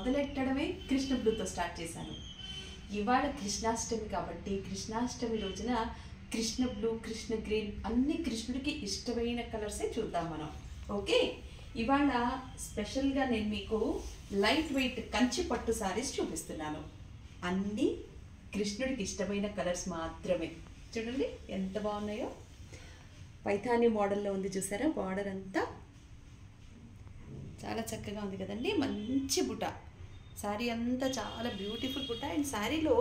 మొదలెట్టడమే Krishna బ్లూతో start చేశాను. ఇవాళ కృష్ణాష్టమి కాబట్టి కృష్ణాష్టమి రోజున కృష్ణ బ్లూ, కృష్ణ గ్రీన్ అన్ని కృష్ణుడికి ఇష్టమైన కలర్సే చూద్దాం మనం. ఓకే, ఇవాళ స్పెషల్గా నేను మీకు లైట్ వెయిట్ కంచి పట్టు సారీస్ చూపిస్తున్నాను. అన్నీ కృష్ణుడికి ఇష్టమైన కలర్స్ మాత్రమే. చూడండి ఎంత బాగున్నాయో. పైథానీ మోడల్లో ఉంది చూసారా, బార్డర్ అంతా చాలా చక్కగా ఉంది కదండి. మంచి బుట్ట, శారీ అంతా చాలా బ్యూటిఫుల్ బుట్ట. అండ్ శారీలో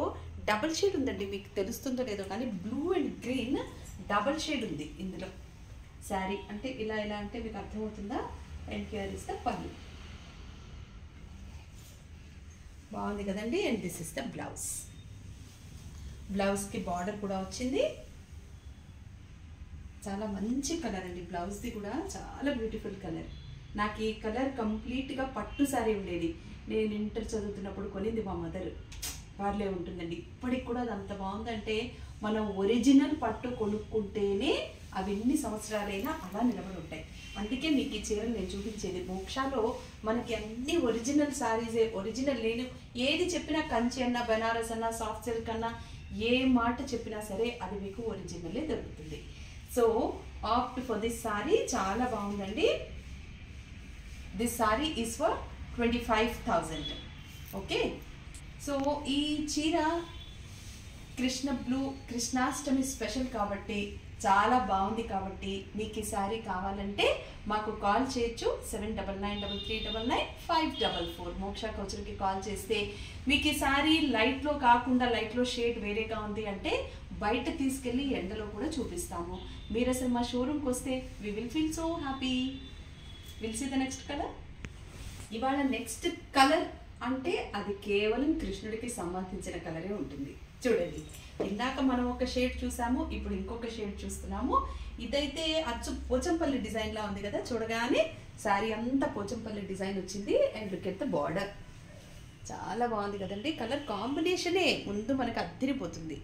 డబల్ షేడ్ ఉందండి, మీకు తెలుస్తుందో లేదో కానీ blue and green double shade ఉంది ఇందులో. శారీ అంటే ఇలా ఇలా అంటే మీకు అర్థమవుతుందా. అండ్ హియర్ ఇస్ ద పళ్ళు, బాగుంది కదండి. And this is the blouse. బ్లౌజ్కి బార్డర్ కూడా వచ్చింది. చాలా మంచి కలర్ అండి, బ్లౌజ్ది కూడా చాలా బ్యూటిఫుల్ కలర్. నాకు ఈ కలర్ కంప్లీట్గా పట్టు శారీ ఉండేది, నేను ఇంటర్ చదువుతున్నప్పుడు కొనింది మా మదర్. వార్లే ఉంటుందండి, ఇప్పటికి కూడా అది అంత బాగుందంటే మనం ఒరిజినల్ పట్టు కొనుక్కుంటేనే అవి ఎన్ని సంవత్సరాలైనా అలా నిలబడి ఉంటాయి. అందుకే మీకు ఈ చీరలు నేను చూపించేది. మోక్షాలో మనకి అన్ని ఒరిజినల్ శారీసే, ఒరిజినల్. నేను ఏది చెప్పినా కంచి అన్నా, బనారస్ అన్నా, సాఫ్ట్ సిల్క్ అన్నా, ఏ మాట చెప్పినా సరే అది మీకు ఒరిజినలే దొరుకుతుంది. So opt for this sorry, చాలా బాగుందండి. This sorry is for 25,000. Okay, so ఈ చీర కృష్ణ బ్లూ కృష్ణాష్టమి స్పెషల్ కాబట్టి చాలా బాగుంది. కాబట్టి మీకు ఈ శారీ కావాలంటే మాకు కాల్ చేయొచ్చు. 7993999544 మోక్ష కౌచర్కి కాల్ చేస్తే మీకు ఈ శారీ లైట్లో కాకుండా లైట్లో షేడ్ వేరేగా ఉంది అంటే బయట తీసుకెళ్ళి ఎండలో కూడా చూపిస్తాము. మీరు అసలు మా షోరూమ్కి వస్తే we will feel so happy. Will see the next colour. ఇవాళ నెక్స్ట్ కలర్ అంటే అది కేవలం కృష్ణుడికి సంబంధించిన కలరే ఉంటుంది. చూడండి, ఇందాక మనం ఒక షేడ్ చూసాము, ఇప్పుడు ఇంకొక షేడ్ చూస్తున్నాము. ఇదైతే అచ్చు పోచంపల్లి డిజైన్లా ఉంది కదా, చూడగానే శారీ అంతా పోచంపల్లి డిజైన్ వచ్చింది. And look at the border, చాలా బాగుంది కదండి. కలర్ కాంబినేషనే ముందు మనకు అద్దరిపోతుంది.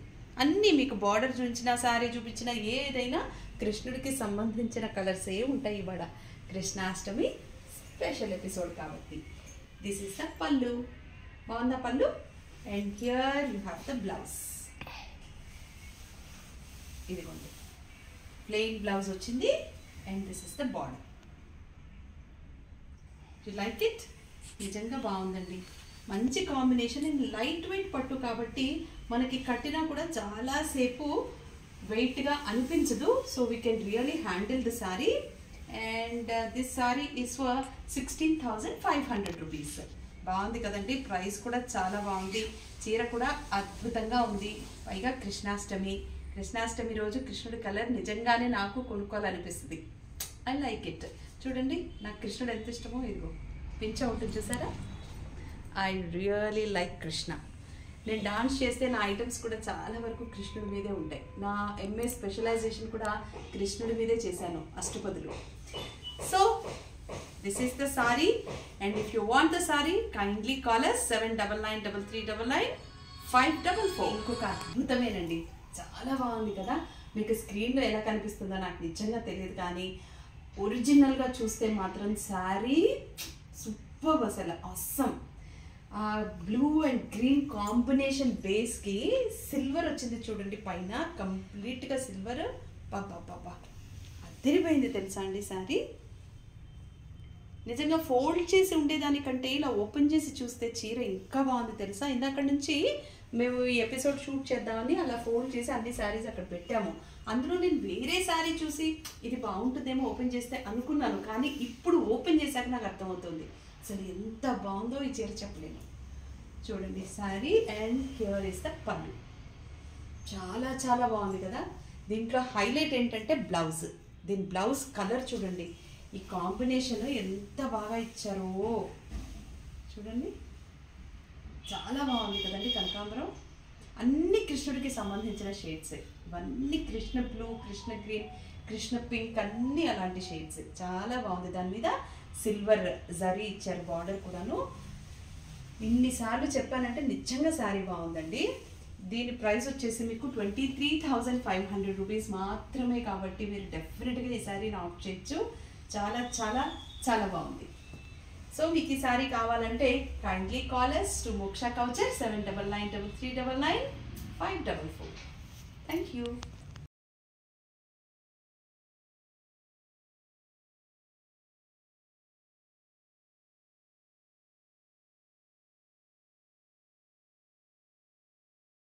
అన్నీ మీకు బార్డర్ చూపించిన, శారీ చూపించిన, ఏదైనా కృష్ణుడికి సంబంధించిన కలర్సే ఉంటాయి. ఇవాళ కృష్ణాష్టమి స్పెషల్ ఎపిసోడ్ కాబట్టి. దిస్ ఇస్ ద పళ్ళు, బాగుందా పళ్ళు. And here you have the blouse. ఇదిగోండి ప్లెయిన్ బ్లౌజ్ వచ్చింది. And this is the border. You like it? నిజంగా బాగుందండి, మంచి కాంబినేషన్. అండ్ లైట్ వెయిట్ పట్టు కాబట్టి మనకి కట్టినా కూడా చాలాసేపు వెయిట్గా అనిపించదు. So we can really handle the sari. And this sari is for 16,500 rupees. బాగుంది కదండి, ప్రైస్ కూడా చాలా బాగుంది. చీర కూడా అద్భుతంగా ఉంది. పైగా కృష్ణాష్టమి, కృష్ణాష్టమి రోజు కృష్ణుడి కలర్ నిజంగానే నాకు కొనుక్కోవాలనిపిస్తుంది. I like it. చూడండి నాకు కృష్ణుడు ఎంత ఇష్టమో. ఇదిగో పించ ఉంటుంది చూసారా. I really like Krishna. నేను డాన్స్ చేస్తే నా ఐటమ్స్ కూడా చాలా వరకు కృష్ణుడి మీదే ఉంటాయి. నా ఎంఏ స్పెషలైజేషన్ కూడా కృష్ణుడి మీదే చేశాను, అష్టపదులు. So this is the saree, and if you want the saree kindly call us 7993399544. ఇంకొక అద్భుతమేనండి, చాలా బాగుంది కదా. మీకు స్క్రీన్లో ఎలా కనిపిస్తుందో నాకు నిజంగా తెలియదు, కానీ ఒరిజినల్గా చూస్తే మాత్రం శారీ సూపర్, అసలు అస్సం. బ్లూ అండ్ గ్రీన్ కాంబినేషన్ బేస్కి సిల్వర్ వచ్చింది చూడండి పైన, కంప్లీట్గా సిల్వర్. బాబా అదిరిపోయింది తెలుసా అండి శారీ. నిజంగా ఫోల్డ్ చేసి ఉండేదానికంటే ఇలా ఓపెన్ చేసి చూస్తే చీర ఇంకా బాగుంది తెలుసా. ఇందాక నుంచి మేము ఈ ఎపిసోడ్ షూట్ చేద్దామని అలా ఫోల్డ్ చేసి అన్ని శారీస్ అక్కడ పెట్టాము. అందులో నేను వేరే శారీ చూసి ఇది బాగుంటుందేమో ఓపెన్ చేస్తే అనుకున్నాను, కానీ ఇప్పుడు ఓపెన్ చేశాక నాకు అర్థమవుతుంది అసలు ఎంత బాగుందో ఈ చీర చెప్పలేను. చూడండి sari. And here is the పళ్ళు, చాలా చాలా బాగుంది కదా. దీంట్లో హైలైట్ ఏంటంటే బ్లౌజ్. దీని బ్లౌజ్ కలర్ చూడండి, ఈ కాంబినేషన్ ఎంత బాగా ఇచ్చారో చూడండి, చాలా బాగుంది కదండి. కనకాంబరం అన్ని కృష్ణుడికి సంబంధించిన షేడ్స్. ఇవన్నీ Krishna blue, Krishna green, Krishna pink అన్నీ అలాంటి షేడ్స్. చాలా బాగుంది. దాని మీద సిల్వర్ జరీ ఇచ్చారు, బార్డర్ కూడాను. ఇన్నిసార్లు చెప్పానంటే నిజంగా శారీ బాగుందండి. దీని ప్రైస్ వచ్చేసి మీకు 23,500 రూపీస్ మాత్రమే. కాబట్టి మీరు డెఫినెట్గా ఈ శారీని ఆప్ట్ చేయొచ్చు. చాలా చాలా చాలా బాగుంది. సో మీకు ఈ సారీ కావాలంటే కైండ్లీ కాలర్స్ టు మోక్ష కౌచర్ 7993399544. Thank you.